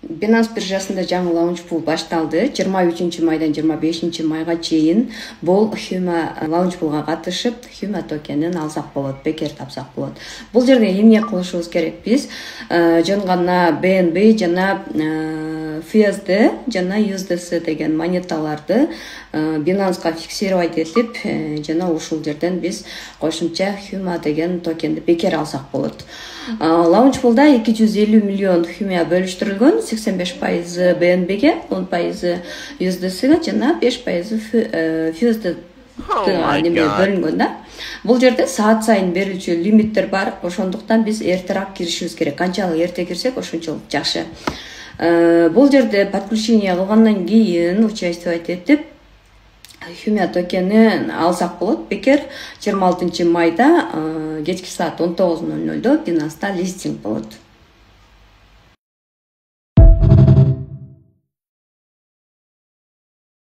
Binance биржасында жаңы launch pool башталды. 23 майдан 25 майга чейин бул Huma launch poolга катышып, Huma токенин алсак болот, бекер тапсак болот. Бул жерде эмне кылышыбыз керек биз? Жөн гана BNB жана FUSD жана USDC деген монеталарды Binance'га фиксировать этип, жана ушул жерден биз кошумча Huma деген токенди бекер алсак болот. Launch poolда 250 миллион Huma бөлүштүрүлгөн, 85% BNB'ге, 10% USDC'ге жана 5% FUSD бөлүнгөн да. Бул жерде саат сайын берүүчү лимиттер бар, ошондуктан биз эртерээк киришибиз керек. Канчалык эрте кирсек, ошончолук жакшы. Бул жерде подключение кылгандан кийин участвовать этип Huma токени алсак болот. Бекер 26 майда кечки саат 19:00 Binance'да листинг болот.